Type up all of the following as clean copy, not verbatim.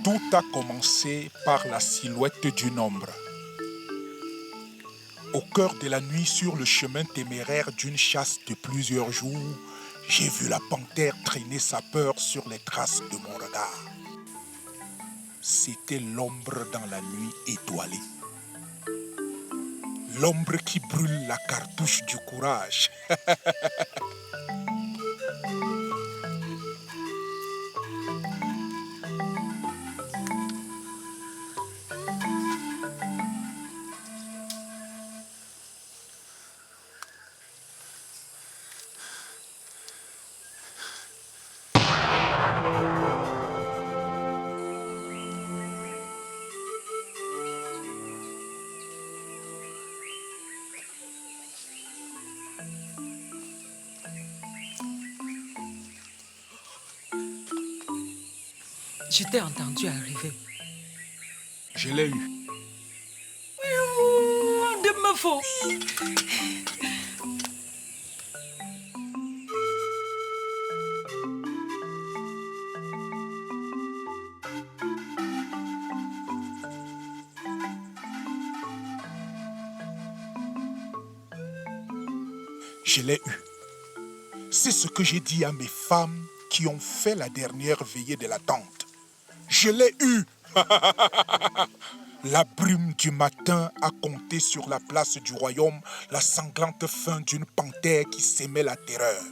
Tout a commencé par la silhouette d'une ombre. Au cœur de la nuit, sur le chemin téméraire d'une chasse de plusieurs jours, j'ai vu la panthère traîner sa peur sur les traces de mon regard. C'était l'ombre dans la nuit étoilée. L'ombre qui brûle la cartouche du courage. Je t'ai entendu arriver. Je l'ai eu. De me faux. Je l'ai eu. C'est ce que j'ai dit à mes femmes qui ont fait la dernière veillée de la tente. Je l'ai eu. La brume du matin a compté sur la place du royaume la sanglante fin d'une panthère qui sémait la terreur.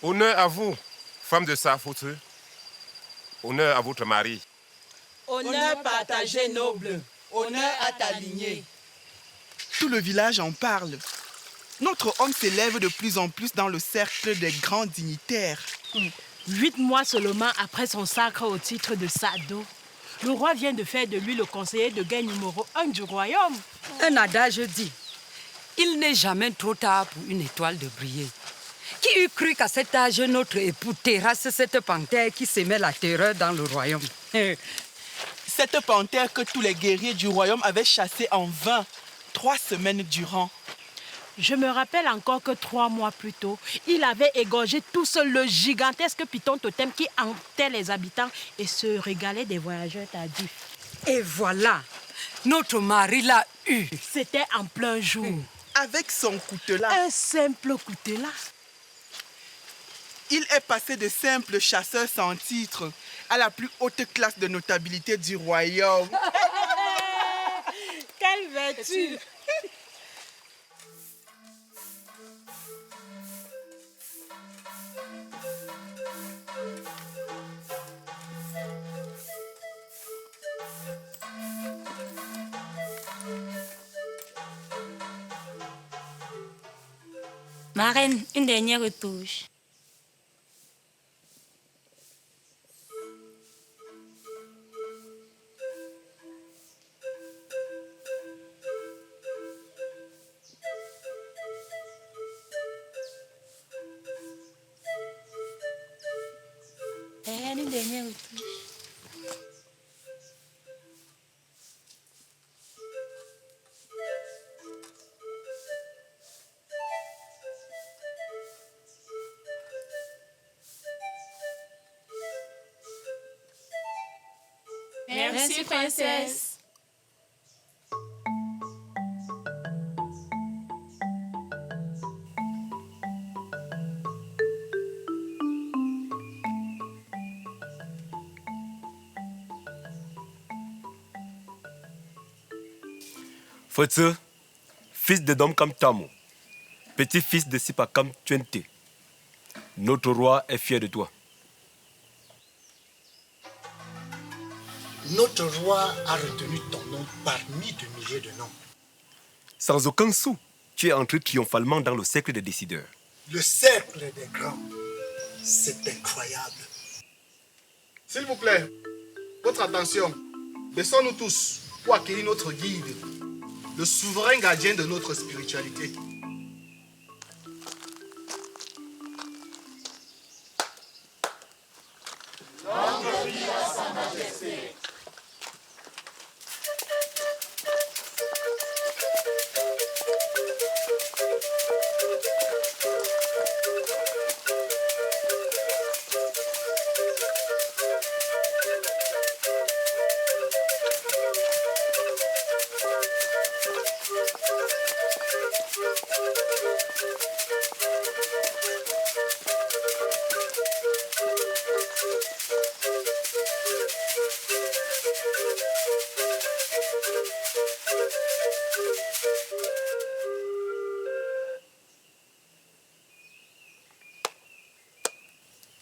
Honneur à vous, femme de Safote. Honneur à votre mari. Honneur partagé noble. Honneur à ta lignée. Tout le village en parle. Notre homme s'élève de plus en plus dans le cercle des grands dignitaires. 8 mois seulement après son sacre au titre de Sado, le roi vient de faire de lui le conseiller de guerre numéro 1 du royaume. Un adage dit, il n'est jamais trop tard pour une étoile de briller. Qui eût cru qu'à cet âge, notre époux terrasse cette panthère qui sémait la terreur dans le royaume? Cette panthère que tous les guerriers du royaume avaient chassée en vain, 3 semaines durant. Je me rappelle encore que 3 mois plus tôt, il avait égorgé tout seul le gigantesque python totem qui hantait les habitants et se régalait des voyageurs tardifs. Et voilà, notre mari l'a eu. C'était en plein jour. Avec son coutelas, Un simple coutelas. il est passé de simple chasseur sans titre à la plus haute classe de notabilité du royaume. Quelle vertu! Marraine, une dernière retouche. Marraine, une dernière retouche. Merci, princesse. Fotse, fils de Domkam Tamo, petit-fils de Sipakam Twente, notre roi est fier de toi. Notre roi a retenu ton nom parmi de milliers de noms. Sans aucun sou, tu es entré triomphalement dans le cercle des décideurs. Le cercle des grands, c'est incroyable. S'il vous plaît, votre attention. Baissons-nous tous pour accueillir notre guide, le souverain gardien de notre spiritualité.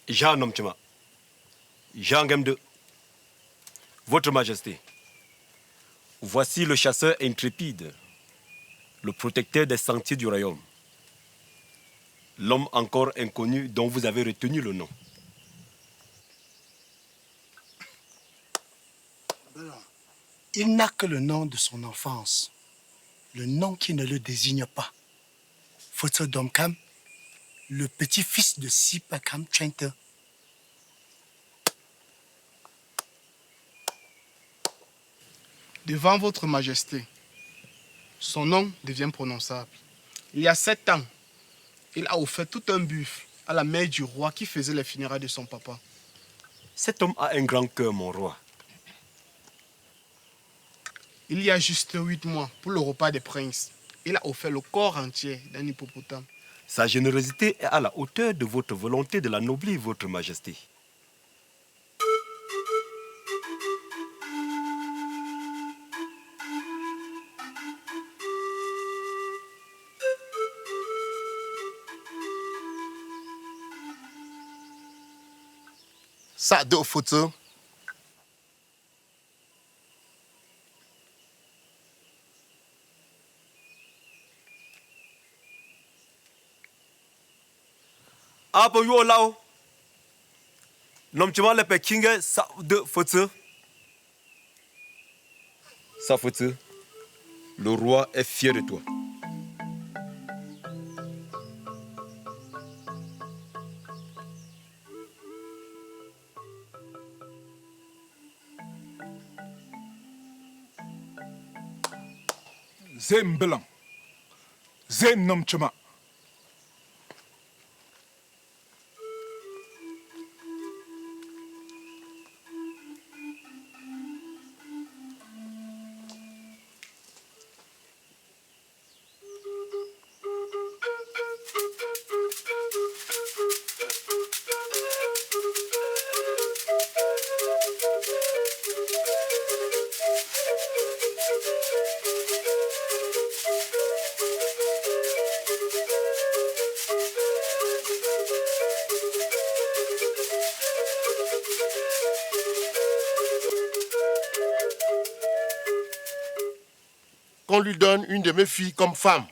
Jean Nomchema, Jean Gemde, Votre Majesté, voici le chasseur intrépide, le protecteur des sentiers du royaume, l'homme encore inconnu dont vous avez retenu le nom. Il n'a que le nom de son enfance, le nom qui ne le désigne pas. Fotse Domkam, le petit-fils de Sipakam Twente. Devant votre majesté, son nom devient prononçable. Il y a 7 ans, il a offert tout un buffle à la mère du roi qui faisait les funérailles de son papa. Cet homme a un grand cœur, mon roi. Il y a juste 8 mois, pour le repas des princes, il a offert le corps entier d'un hippopotame. Sa générosité est à la hauteur de votre volonté de l'anoblir, votre majesté. Ça de photo. Apo yo lao. Nomchema le pekinge sa de photo. Sa photo. Le roi est fier de toi. Zem blanc. Zem Nomchema. Qu'on lui donne une de mes filles comme femme.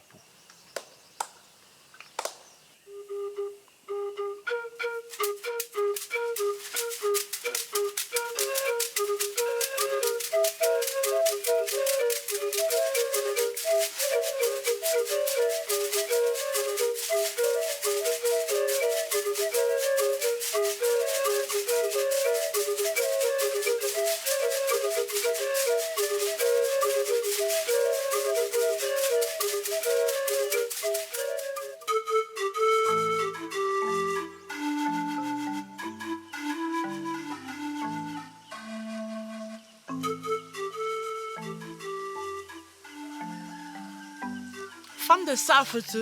Femme de Safete,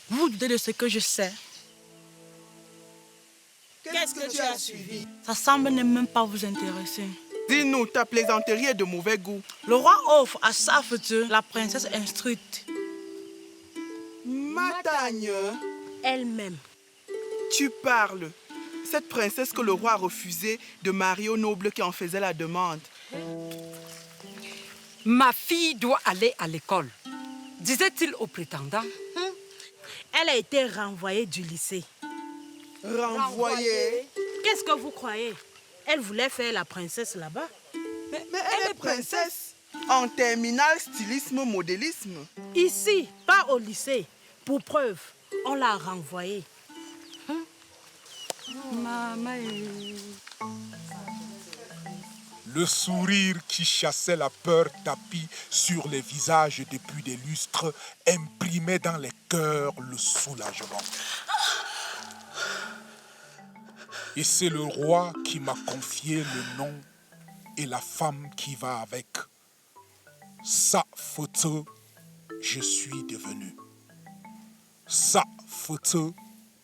vous vous doutez de ce que je sais. Qu'est-ce que tu as suivi? Ça semble ne même pas vous intéresser. Dis-nous, ta plaisanterie est de mauvais goût. Le roi offre à Safete la princesse instruite. Matagne, Elle-même. tu parles. Cette princesse que le roi a refusé de marier au noble qui en faisait la demande. Ma fille doit aller à l'école, disait-il au prétendant. Elle a été renvoyée du lycée. Renvoyée. Qu'est-ce que vous croyez? Elle voulait faire la princesse là-bas. Mais elle est princesse. En terminale stylisme-modélisme. Ici, pas au lycée. Pour preuve, on l'a renvoyée. Maman. Le sourire qui chassait la peur tapie sur les visages depuis des lustres imprimait dans les cœurs le soulagement. Et c'est le roi qui m'a confié le nom et la femme qui va avec. Sa photo, je suis devenu. Sa photo,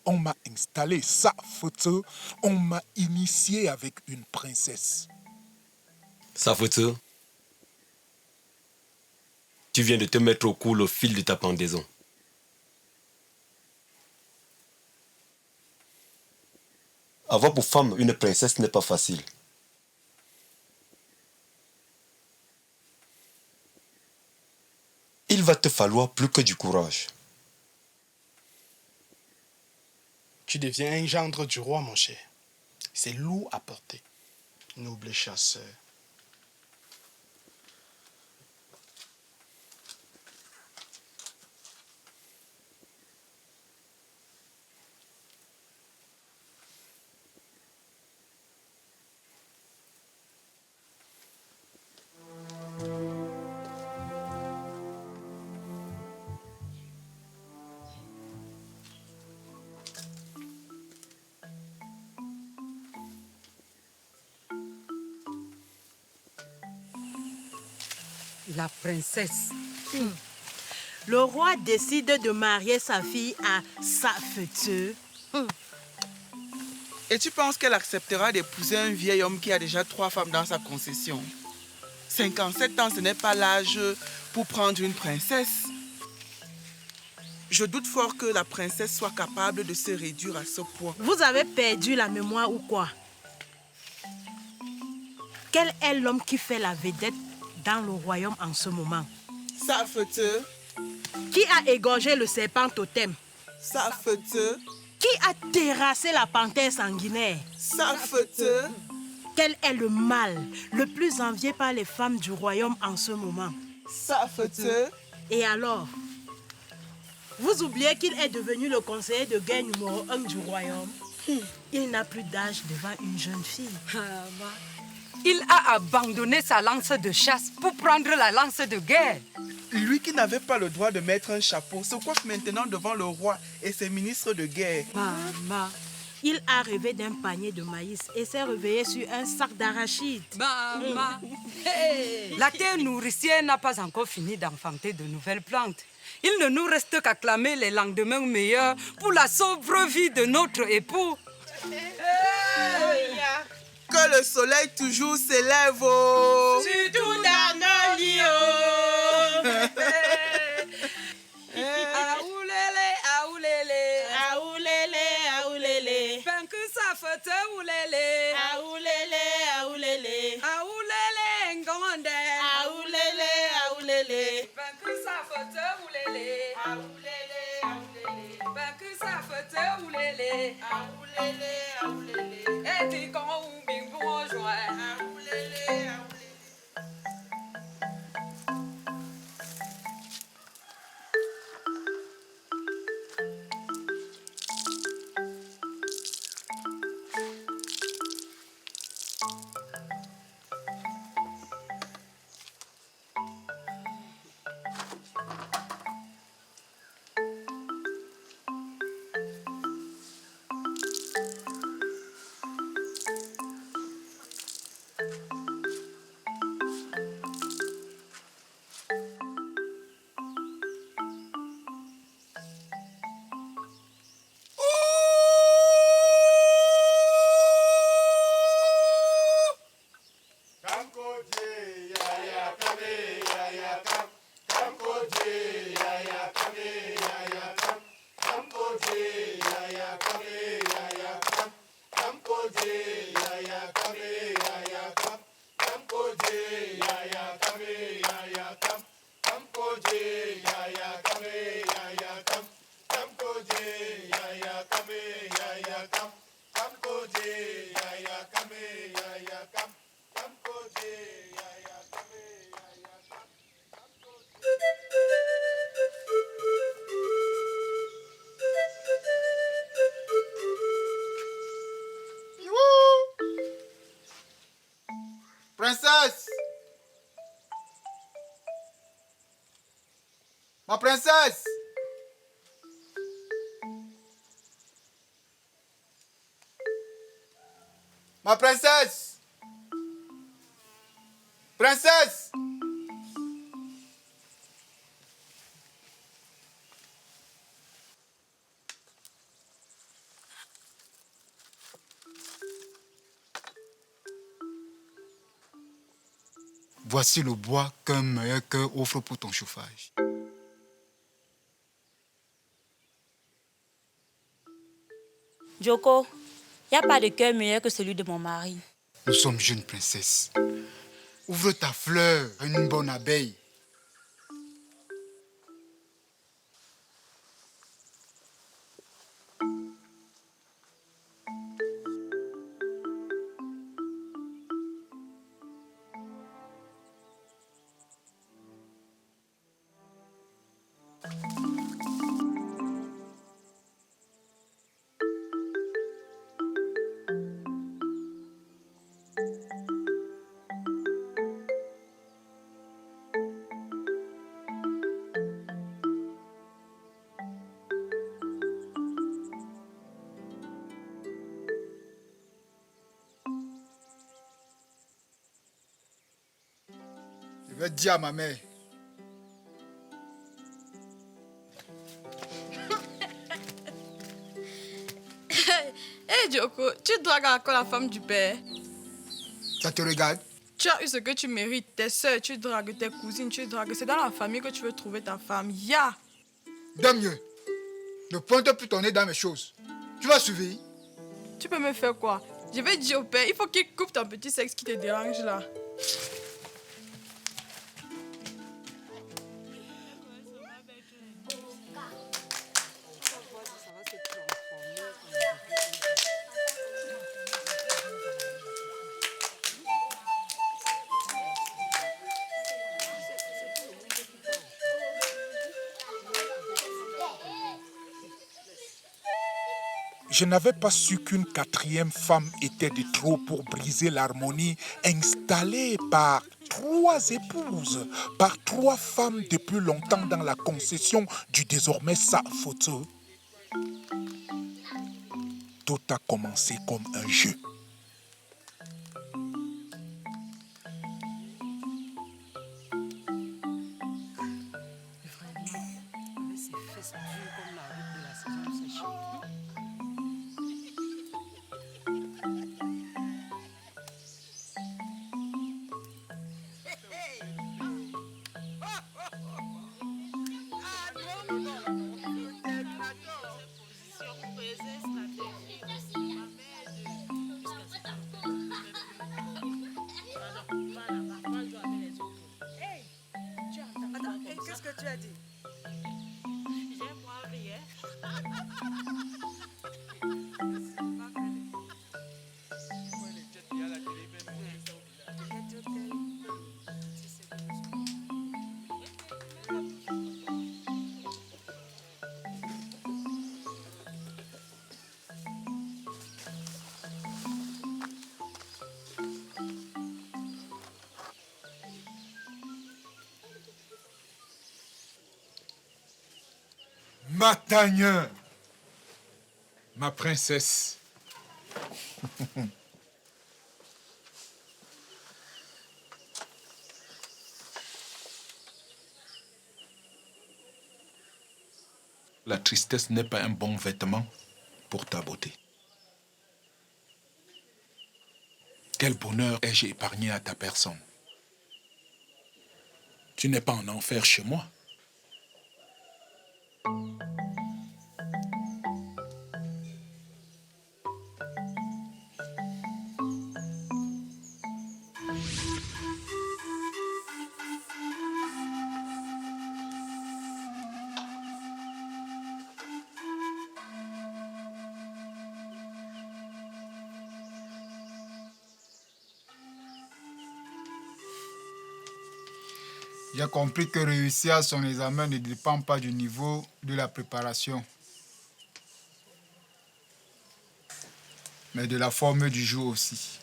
on m'a installé. Sa photo, on m'a initié avec une princesse. Safete, tu viens de te mettre au cou le fil de ta pendaison. Avoir pour femme une princesse n'est pas facile. Il va te falloir plus que du courage. Tu deviens un gendre du roi, mon cher. C'est lourd à porter. Noble chasseur. La princesse. Le roi décide de marier sa fille à Safete. Et tu penses qu'elle acceptera d'épouser un vieil homme qui a déjà 3 femmes dans sa concession? 57 ans, ce n'est pas l'âge pour prendre une princesse. Je doute fort que la princesse soit capable de se réduire à ce point. Vous avez perdu la mémoire ou quoi? Quel est l'homme qui fait la vedette dans le royaume en ce moment? Safete, Qui a égorgé le serpent totem? Safete, Qui a terrassé la panthère sanguinaire? Safete. Quel est le mal le plus envié par les femmes du royaume en ce moment? Safete. Et alors? Vous oubliez qu'il est devenu le conseiller de guerre numéro 1 du royaume. Il n'a plus d'âge devant une jeune fille. Il a abandonné sa lance de chasse pour prendre la lance de guerre. Lui qui n'avait pas le droit de mettre un chapeau se coiffe maintenant devant le roi et ses ministres de guerre. Maman, il a rêvé d'un panier de maïs et s'est réveillé sur un sac d'arachide. Maman, la terre nourricière n'a pas encore fini d'enfanter de nouvelles plantes. Il ne nous reste qu'à clamer les lendemains meilleurs pour la sobre vie de notre époux. Que le soleil toujours s'élève. Oh. Surtout dans nos lieux. Aoulélé, aoulélé. Aoulélé, aoulélé. Penku Safete oulélé. Aoulélé, aoulélé. Aoulélé, ngonde. Aoulélé, aoulélé. Penku Safete oulélé. Aoulélé, aoulélé. Penku Safete oulélé. Aoulélé, aoulélé. Et dis qu'on ou bing bonjour. Aoulélé, aoulélé. Ma princesse! Ma princesse! Princesse! Voici le bois qu'un meilleur cœur offre pour ton chauffage. Joko, il n'y a pas de cœur meilleur que celui de mon mari. Nous sommes jeunes princesses. Ouvre ta fleur à une bonne abeille. Je vais dire à ma mère. Hé Joko, tu dragues encore la femme du père. Ça te regarde? Tu as eu ce que tu mérites. Tes soeurs, tu dragues tes cousines, tu dragues. C'est dans la famille que tu veux trouver ta femme. Ya! De mieux. Ne pointe plus ton nez dans mes choses. Tu vas surveiller. Tu peux me faire quoi? Je vais dire au père, il faut qu'il coupe ton petit sexe qui te dérange là. Je n'avais pas su qu'une quatrième femme était de trop pour briser l'harmonie installée par 3 épouses, par 3 femmes depuis longtemps dans la concession du désormais Sa-Photo. Tout a commencé comme un jeu. Qu'est-ce que tu as dit? Matagnin, ma princesse. La tristesse n'est pas un bon vêtement pour ta beauté. Quel bonheur ai-je épargné à ta personne. Tu n'es pas en enfer chez moi. J'ai compris que réussir à son examen ne dépend pas du niveau de la préparation, mais de la forme du jour aussi.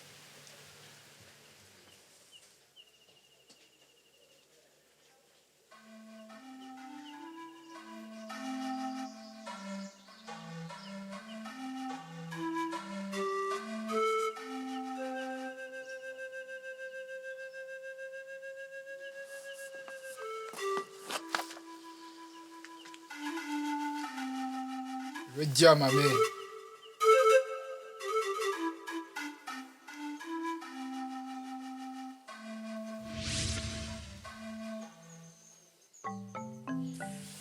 Je vais dire à ma mère.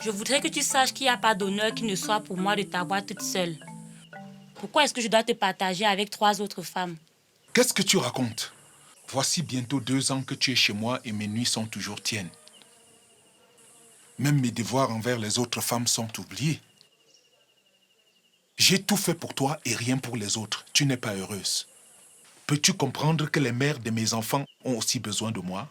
Je voudrais que tu saches qu'il n'y a pas d'honneur qui ne soit pour moi de t'avoir toute seule. Pourquoi est-ce que je dois te partager avec 3 autres femmes? Qu'est-ce que tu racontes? Voici bientôt 2 ans que tu es chez moi et mes nuits sont toujours tiennes. Même mes devoirs envers les autres femmes sont oubliés. J'ai tout fait pour toi et rien pour les autres. Tu n'es pas heureuse. Peux-tu comprendre que les mères de mes enfants ont aussi besoin de moi?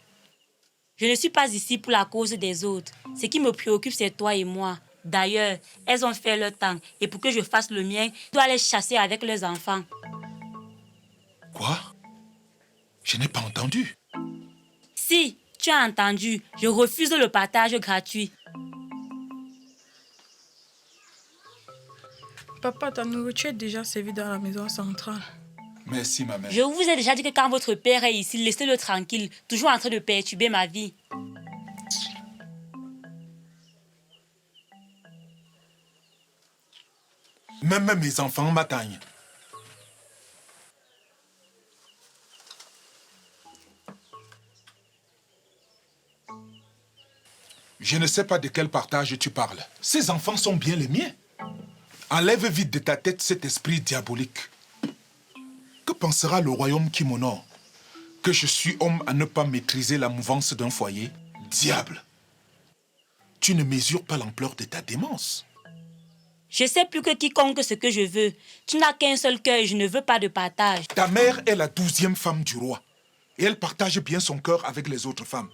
Je ne suis pas ici pour la cause des autres. Ce qui me préoccupe, c'est toi et moi. D'ailleurs, elles ont fait leur temps. Et pour que je fasse le mien, je dois les chasser avec leurs enfants. Quoi? Je n'ai pas entendu. Si, tu as entendu. Je refuse le partage gratuit. Papa, ta nourriture est déjà servie dans la maison centrale. Merci, ma mère. Je vous ai déjà dit que quand votre père est ici, laissez-le tranquille, toujours en train de perturber ma vie. Même mes enfants m'atteignent. Je ne sais pas de quel partage tu parles. Ces enfants sont bien les miens. Enlève vite de ta tête cet esprit diabolique. Que pensera le royaume qui m'honore? Que je suis homme à ne pas maîtriser la mouvance d'un foyer? Diable! Tu ne mesures pas l'ampleur de ta démence. Je sais plus que quiconque ce que je veux. Tu n'as qu'un seul cœur et je ne veux pas de partage. Ta mère est la 12e femme du roi. Et elle partage bien son cœur avec les autres femmes.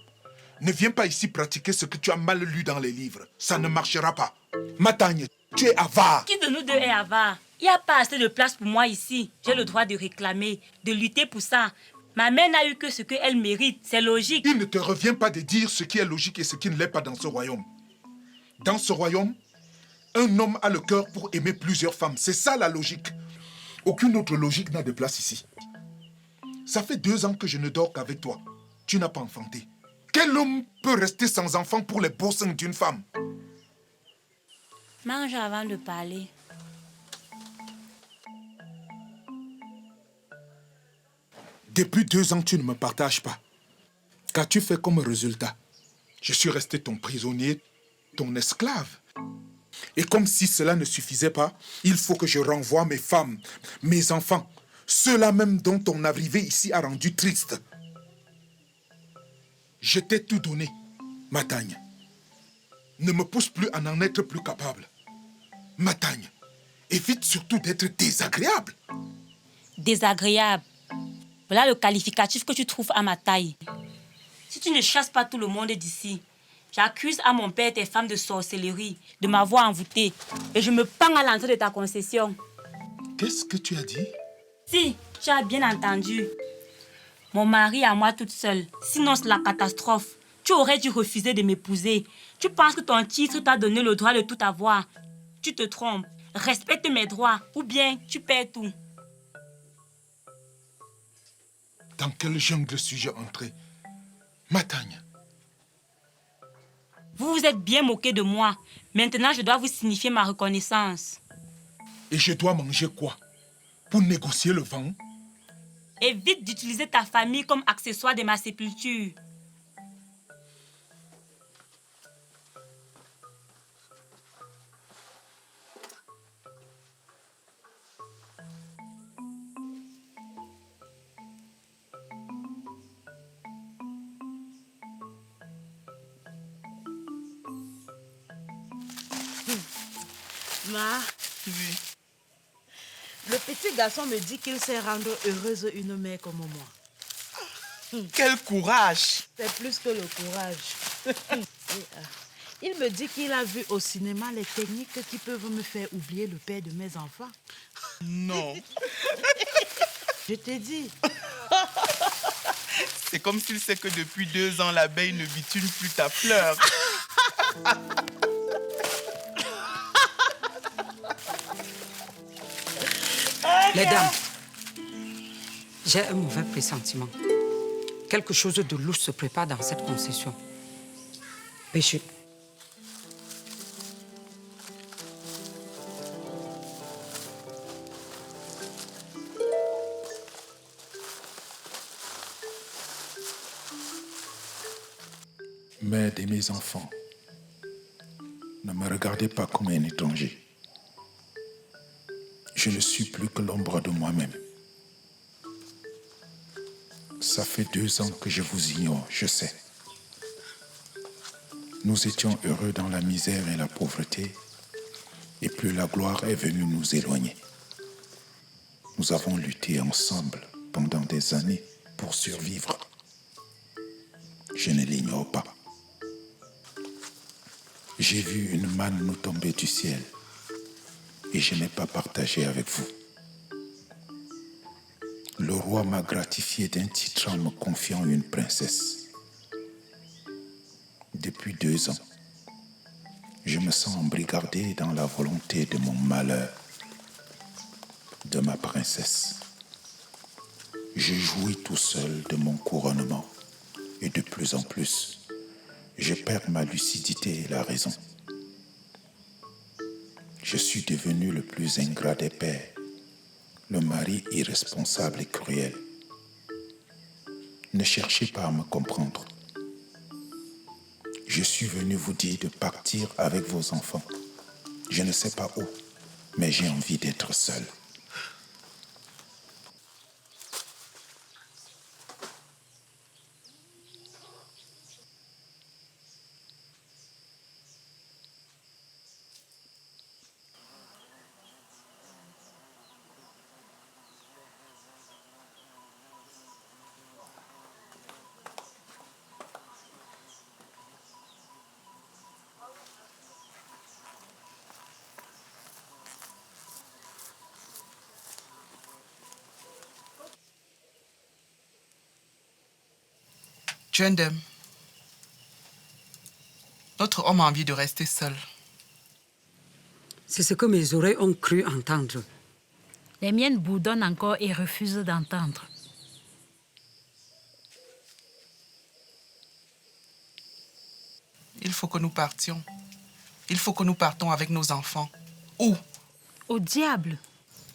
Ne viens pas ici pratiquer ce que tu as mal lu dans les livres. Ça ne marchera pas. Matagne, tu es avare. Qui de nous deux est avare? Il n'y a pas assez de place pour moi ici. J'ai le droit de réclamer, de lutter pour ça. Ma mère n'a eu que ce qu'elle mérite. C'est logique. Il ne te revient pas de dire ce qui est logique et ce qui ne l'est pas dans ce royaume. Dans ce royaume, un homme a le cœur pour aimer plusieurs femmes. C'est ça la logique. Aucune autre logique n'a de place ici. Ça fait 2 ans que je ne dors qu'avec toi. Tu n'as pas enfanté. Quel homme peut rester sans enfant pour les beaux seins d'une femme? Mange avant de parler. Depuis 2 ans, tu ne me partages pas. Qu'as-tu fait comme résultat? Je suis resté ton prisonnier, ton esclave. Et comme si cela ne suffisait pas, il faut que je renvoie mes femmes, mes enfants, ceux-là même dont ton arrivée ici a rendu triste. Je t'ai tout donné, Matagne. Ne me pousse plus à n'en être plus capable. Matagne, évite surtout d'être désagréable. Désagréable. Voilà le qualificatif que tu trouves à ma taille. Si tu ne chasses pas tout le monde d'ici, j'accuse à mon père tes femmes de sorcellerie, de m'avoir envoûtée, et je me pends à l'entrée de ta concession. Qu'est-ce que tu as dit? Si, tu as bien entendu. Mon mari à moi toute seule, sinon c'est la catastrophe. Tu aurais dû refuser de m'épouser. Tu penses que ton titre t'a donné le droit de tout avoir. Tu te trompes. Respecte mes droits, ou bien tu perds tout. Dans quelle jungle suis-je entré? Matagne. Vous vous êtes bien moqué de moi. Maintenant, je dois vous signifier ma reconnaissance. Et je dois manger quoi? Pour négocier le vent? Évite d'utiliser ta famille comme accessoire de ma sépulture. Ma, Oui. le petit garçon me dit qu'il sait rendre heureuse une mère comme moi. Quel courage! C'est plus que le courage. Il me dit qu'il a vu au cinéma les techniques qui peuvent me faire oublier le père de mes enfants. Non. Je t'ai dit. C'est comme s'il sait que depuis 2 ans, l'abeille ne bitune plus ta fleur. Les dames, j'ai un mauvais pressentiment. Quelque chose de louche se prépare dans cette concession. péché. Mère de mes enfants, ne me regardez pas comme un étranger. Je ne suis plus que l'ombre de moi-même. Ça fait 2 ans que je vous ignore, je sais. Nous étions heureux dans la misère et la pauvreté, et plus la gloire est venue nous éloigner. Nous avons lutté ensemble pendant des années pour survivre. Je ne l'ignore pas. J'ai vu une manne nous tomber du ciel et je n'ai pas partagé avec vous. Le roi m'a gratifié d'un titre en me confiant une princesse. Depuis 2 ans, je me sens embrigardé dans la volonté de mon malheur, de ma princesse. Je jouis tout seul de mon couronnement et de plus en plus, je perds ma lucidité et la raison. Je suis devenu le plus ingrat des pères, le mari irresponsable et cruel. Ne cherchez pas à me comprendre. Je suis venu vous dire de partir avec vos enfants. Je ne sais pas où, mais j'ai envie d'être seul. Jendem, notre homme a envie de rester seul. C'est ce que mes oreilles ont cru entendre. Les miennes boudonnent encore et refusent d'entendre. Il faut que nous partions. Il faut que nous partons avec nos enfants. Où? Au diable!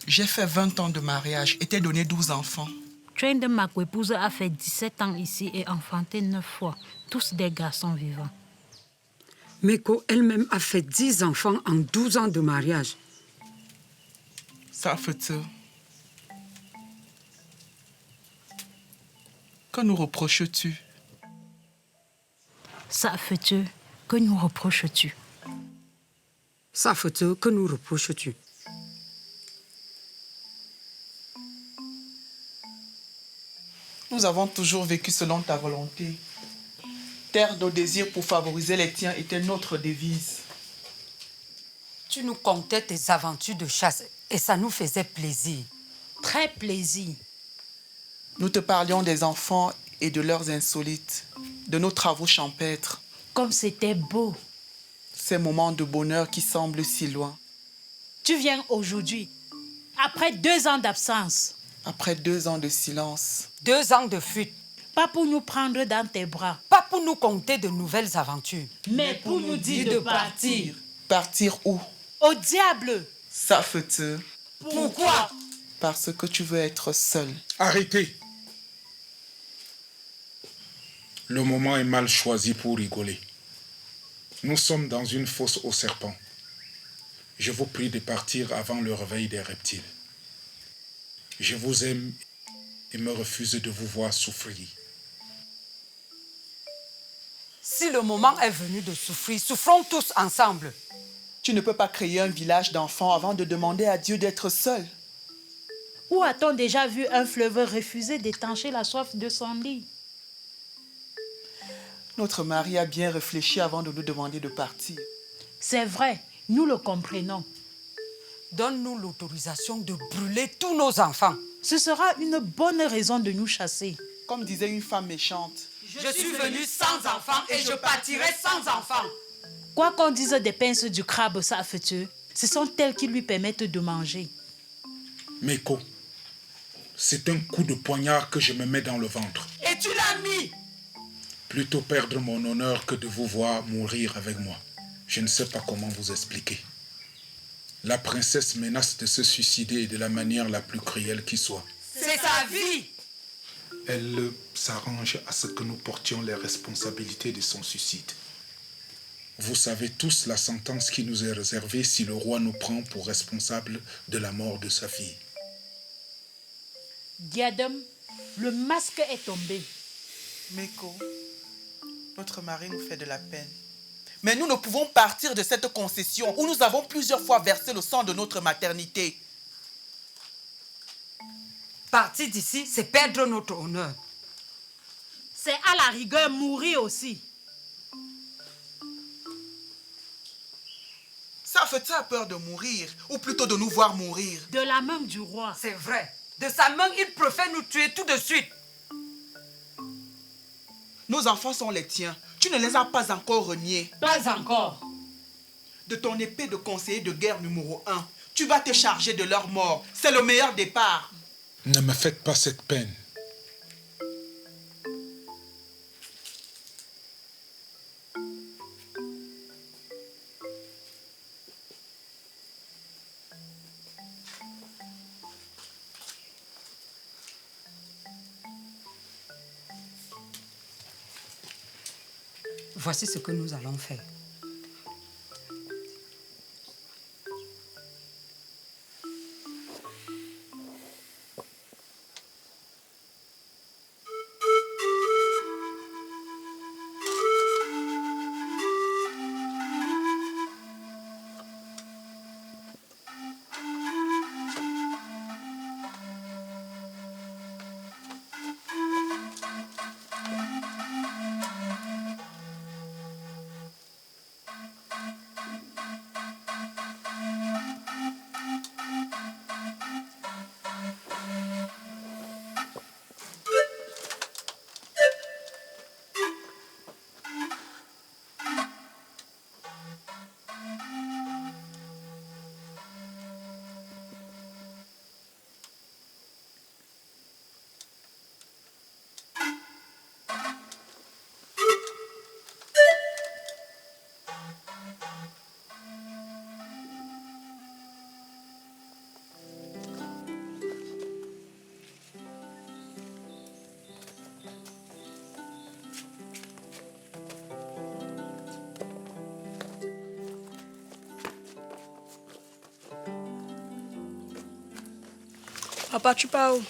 J'ai fait 20 ans de mariage et t'ai donné 12 enfants. Jendem, ma coépouse, a fait 17 ans ici et enfanté 9 fois. Tous des garçons vivants. Meko elle-même a fait 10 enfants en 12 ans de mariage. Ça fait que nous reproches-tu? Ça fait que nous reproches-tu? Ça fait que nous reproches-tu? Nous avons toujours vécu selon ta volonté. Taire nos désirs pour favoriser les tiens était notre devise. Tu nous contais tes aventures de chasse et ça nous faisait plaisir. Très plaisir. Nous te parlions des enfants et de leurs insolites, de nos travaux champêtres. Comme c'était beau. Ces moments de bonheur qui semblent si loin. Tu viens aujourd'hui, après 2 ans d'absence. Après 2 ans de silence. 2 ans de fuite. Pas pour nous prendre dans tes bras. Pas pour nous conter de nouvelles aventures. Mais pour nous dire de partir. Partir où? Au diable! Ça fait Pourquoi? Parce que tu veux être seul. Arrêtez. Le moment est mal choisi pour rigoler. Nous sommes dans une fosse aux serpents. Je vous prie de partir avant le réveil des reptiles. Je vous aime et me refuse de vous voir souffrir. Si le moment est venu de souffrir, souffrons tous ensemble. Tu ne peux pas créer un village d'enfants avant de demander à Dieu d'être seul. Où a-t-on déjà vu un fleuve refuser d'étancher la soif de son lit? Notre mari a bien réfléchi avant de nous demander de partir. C'est vrai, nous le comprenons. Donne-nous l'autorisation de brûler tous nos enfants. Ce sera une bonne raison de nous chasser. Comme disait une femme méchante. Je suis venue sans enfants et je partirai sans enfants. Quoi qu'on dise des pinces du crabe affectueux, ce sont elles qui lui permettent de manger. Meko, c'est un coup de poignard que je me mets dans le ventre. Et tu l'as mis. Plutôt perdre mon honneur que de vous voir mourir avec moi. Je ne sais pas comment vous expliquer. La princesse menace de se suicider de la manière la plus cruelle qui soit. C'est sa vie. Elle s'arrange à ce que nous portions les responsabilités de son suicide. Vous savez tous la sentence qui nous est réservée si le roi nous prend pour responsables de la mort de sa fille. Diadem, le masque est tombé. Meko, notre mari nous fait de la peine. Mais nous ne pouvons partir de cette concession où nous avons plusieurs fois versé le sang de notre maternité. Partir d'ici, c'est perdre notre honneur. C'est à la rigueur mourir aussi. Safeta a peur de mourir, ou plutôt de nous voir mourir. De la main du roi. C'est vrai. De sa main, il préfère nous tuer tout de suite. Nos enfants sont les tiens. Tu ne les as pas encore reniés. Pas encore. De ton épée de conseiller de guerre numéro 1, tu vas te charger de leur mort. C'est le meilleur départ. Ne me faites pas cette peine. Voici ce que nous allons faire. Papa, tu pars où?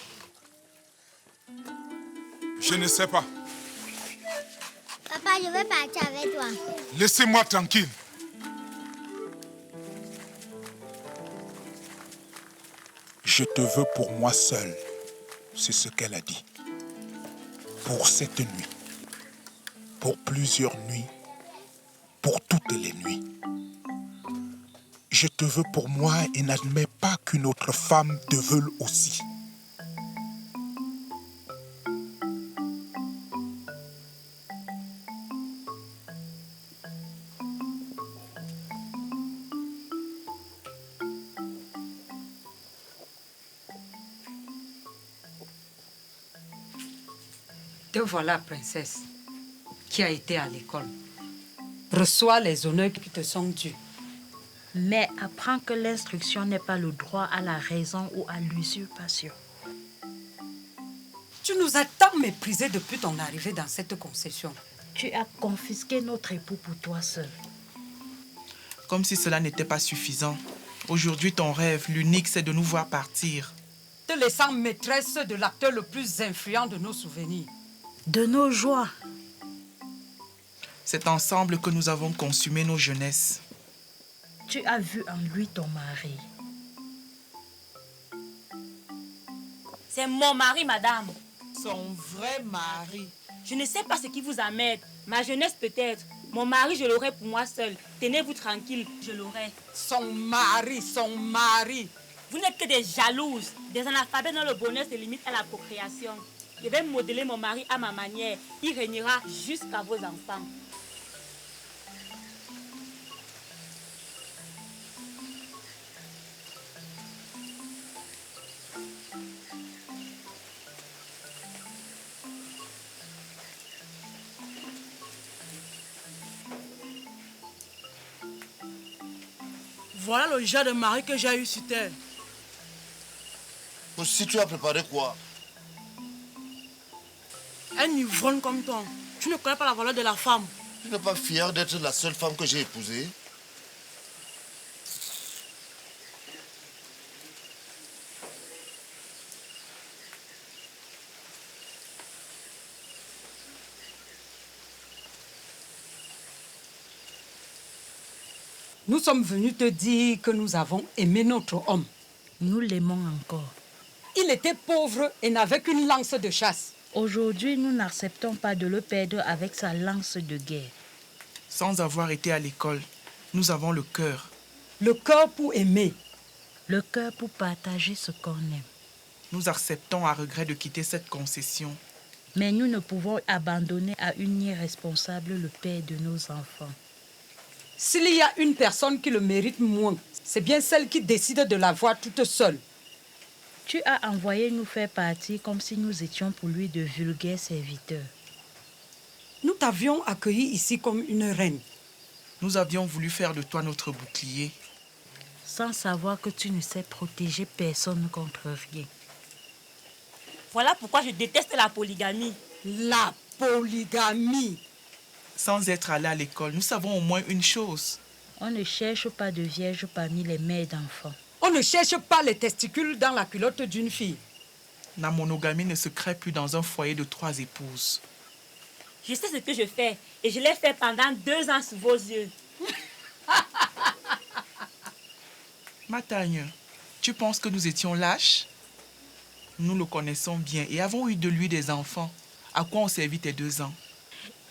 Je ne sais pas. Papa, je veux partir avec toi. Laissez-moi tranquille. Je te veux pour moi seul. C'est ce qu'elle a dit. Pour cette nuit. Pour plusieurs nuits. Pour toutes les nuits. Je te veux pour moi et n'admets pas qu'une autre femme te veuille aussi. Te voilà, princesse, qui a été à l'école. Reçois les honneurs qui te sont dus. Mais apprends que l'instruction n'est pas le droit à la raison ou à l'usurpation. Tu nous as tant méprisés depuis ton arrivée dans cette concession. Tu as confisqué notre époux pour toi seul. Comme si cela n'était pas suffisant. Aujourd'hui, ton rêve, l'unique, c'est de nous voir partir. Te laissant maîtresse de l'acteur le plus influent de nos souvenirs. De nos joies. C'est ensemble que nous avons consumé nos jeunesses. Tu as vu en lui ton mari. C'est mon mari, madame. Son vrai mari. Je ne sais pas ce qui vous amène. Ma jeunesse peut-être. Mon mari, je l'aurai pour moi seul. Tenez-vous tranquille, je l'aurai. Son mari, son mari. Vous n'êtes que des jalouses, des analphabètes dont le bonheur se limite à la procréation. Je vais modeler mon mari à ma manière. Il régnera jusqu'à vos enfants. Voilà le genre de mari que j'ai eu sur terre. Si tu as préparé quoi? Un ivrogne comme toi. Tu ne connais pas la valeur de la femme. Tu n'es pas fier d'être la seule femme que j'ai épousée? Nous sommes venus te dire que nous avons aimé notre homme. Nous l'aimons encore. Il était pauvre et n'avait qu'une lance de chasse. Aujourd'hui, nous n'acceptons pas de le perdre avec sa lance de guerre. Sans avoir été à l'école, nous avons le cœur. Le cœur pour aimer. Le cœur pour partager ce qu'on aime. Nous acceptons à regret de quitter cette concession. Mais nous ne pouvons abandonner à une irresponsable le père de nos enfants. S'il y a une personne qui le mérite moins, c'est bien celle qui décide de l'avoir toute seule. Tu as envoyé nous faire partir comme si nous étions pour lui de vulgaires serviteurs. Nous t'avions accueilli ici comme une reine. Nous avions voulu faire de toi notre bouclier. Sans savoir que tu ne sais protéger personne contre rien. Voilà pourquoi je déteste la polygamie. La polygamie. Sans être allé à l'école, nous savons au moins une chose. On ne cherche pas de vierges parmi les mères d'enfants. On ne cherche pas les testicules dans la culotte d'une fille. La monogamie ne se crée plus dans un foyer de 3 épouses. Je sais ce que je fais et je l'ai fait pendant 2 ans sous vos yeux. Matagne, tu penses que nous étions lâches? Nous le connaissons bien et avons eu de lui des enfants. À quoi ont servi tes 2 ans?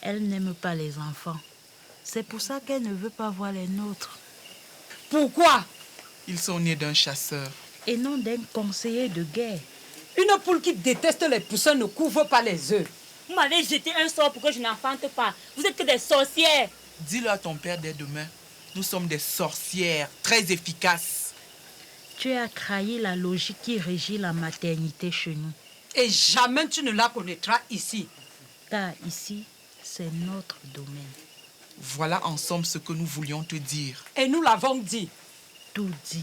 Elle n'aime pas les enfants. C'est pour ça qu'elle ne veut pas voir les nôtres. Pourquoi? Ils sont nés d'un chasseur. Et non d'un conseiller de guerre. Une poule qui déteste les poussins ne couvre pas les œufs. Vous m'avez jeté un sort pour que je n'enfante pas. Vous êtes que des sorcières. Dis-le à ton père dès demain. Nous sommes des sorcières très efficaces. Tu as trahi la logique qui régit la maternité chez nous. Et jamais tu ne la connaîtras ici. Car ici, c'est notre domaine. Voilà en somme ce que nous voulions te dire. Et nous l'avons dit. Tout dit.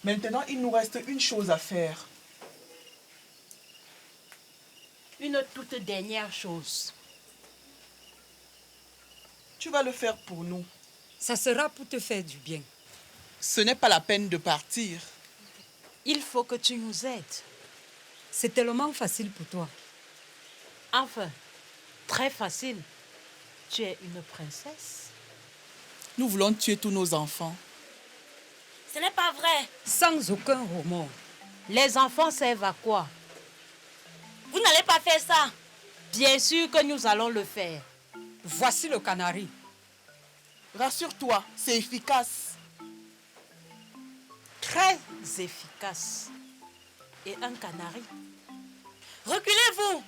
Maintenant, il nous reste une chose à faire. Une toute dernière chose. Tu vas le faire pour nous. Ça sera pour te faire du bien. Ce n'est pas la peine de partir. Il faut que tu nous aides. C'est tellement facile pour toi. Enfin, très facile. Tu es une princesse. Nous voulons tuer tous nos enfants. Ce n'est pas vrai. Sans aucun remords. Les enfants servent à quoi? Vous n'allez pas faire ça. Bien sûr que nous allons le faire. Voici le canari. Rassure-toi, c'est efficace. Très efficace. Et un canari. Reculez-vous.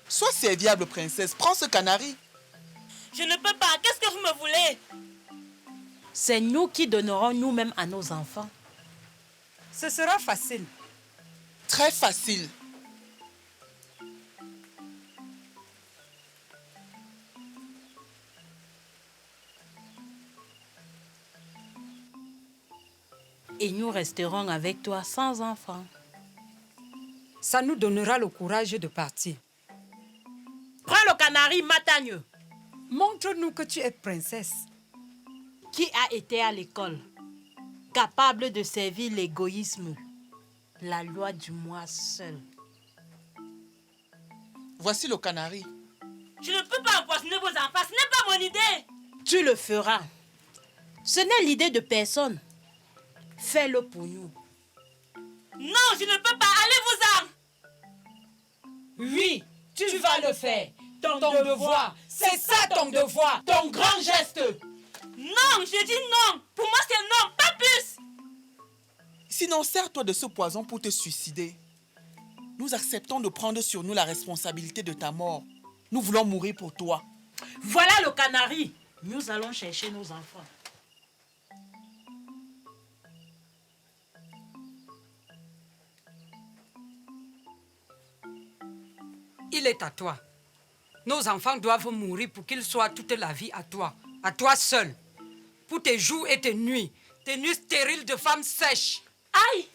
Sois serviable, princesse. Prends ce canari. Je ne peux pas. Qu'est-ce que vous me voulez? C'est nous qui donnerons nous-mêmes à nos enfants. Ce sera facile. Très facile. Et nous resterons avec toi sans enfants. Ça nous donnera le courage de partir. Prends le canari, Matagne. Montre-nous que tu es princesse. Qui a été à l'école, capable de servir l'égoïsme, la loi du moi seul. Voici le canari. Je ne peux pas empoisonner vos enfants. Ce n'est pas mon idée. Tu le feras. Ce n'est l'idée de personne. Fais-le pour nous. Non, je ne peux pas. Allez-vous-en. Oui, tu vas vas le faire. Ton devoir. C'est ça ton devoir. Ton grand geste. Non, je dis non. Pour moi, c'est non, pas plus. Sinon, sers-toi de ce poison pour te suicider. Nous acceptons de prendre sur nous la responsabilité de ta mort. Nous voulons mourir pour toi. Voilà le canari. Nous allons chercher nos enfants. Il est à toi. Nos enfants doivent mourir pour qu'ils soient toute la vie à toi seul. Pour tes jours et tes nuits stériles de femmes sèches. Aïe!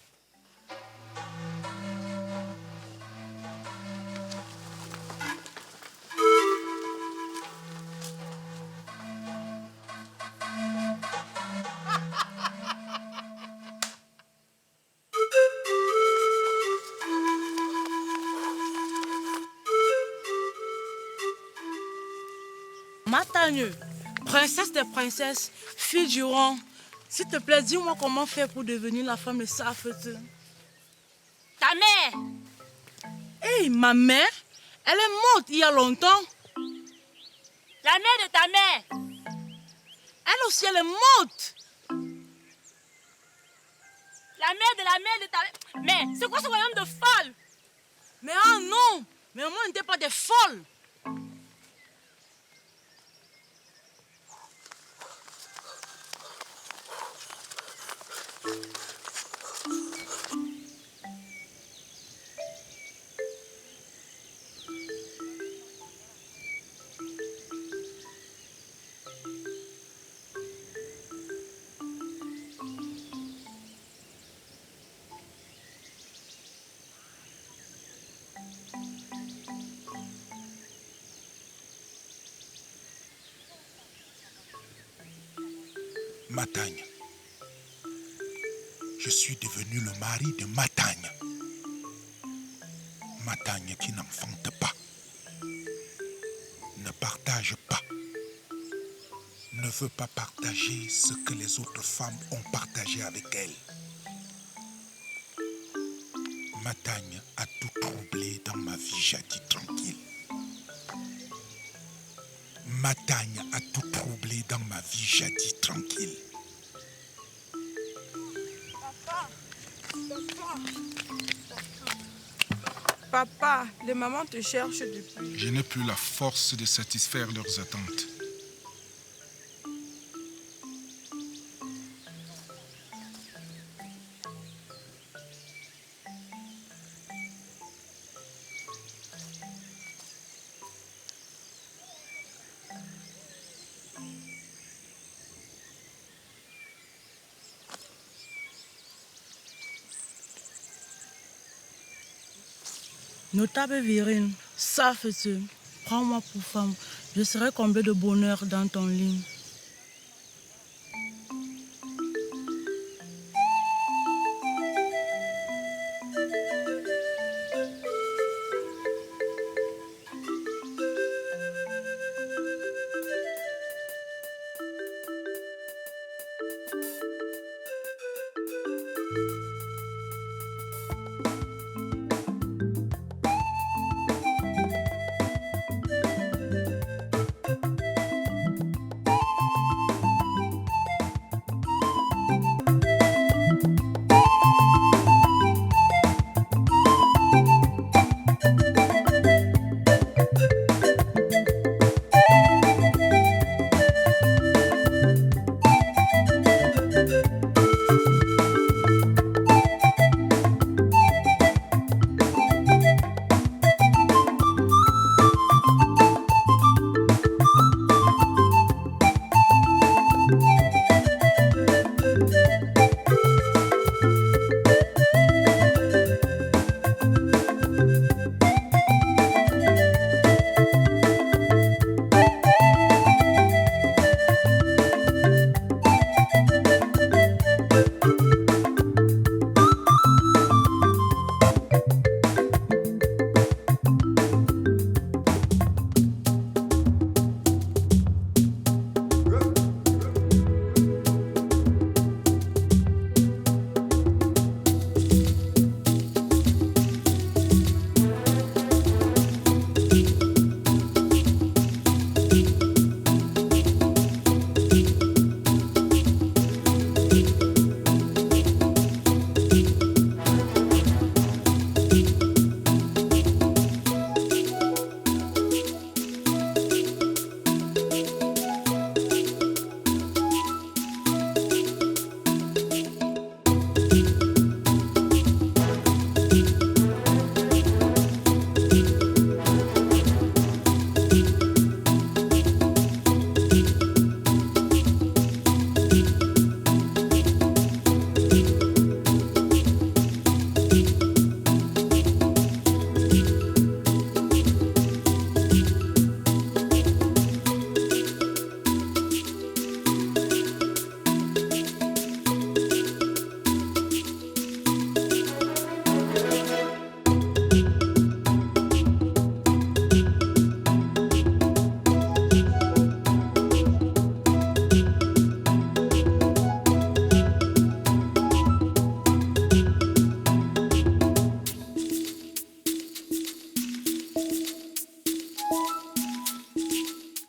Matagne, princesse des princesses, fille du roi, s'il te plaît, dis-moi comment faire pour devenir la femme de Safete. Ta mère! Hey, ma mère, elle est morte il y a longtemps. La mère de ta mère! Elle aussi, elle est morte. La mère de ta mère! Mais c'est quoi ce royaume de folle? Mais ah non, mais maman n'était pas des folles. Matagne. Je suis devenu le mari de Matagne. Matagne qui n'enfante pas, ne partage pas, ne veut pas partager ce que les autres femmes ont partagé avec elle. Matagne a tout troublé dans ma vie jadis tranquille. Matagne a tout troublé dans ma vie jadis tranquille. Papa, les mamans te cherchent depuis. Je n'ai plus la force de satisfaire leurs attentes. Notable Virine, Safete, prends-moi pour femme. Je serai comblé de bonheur dans ton lit.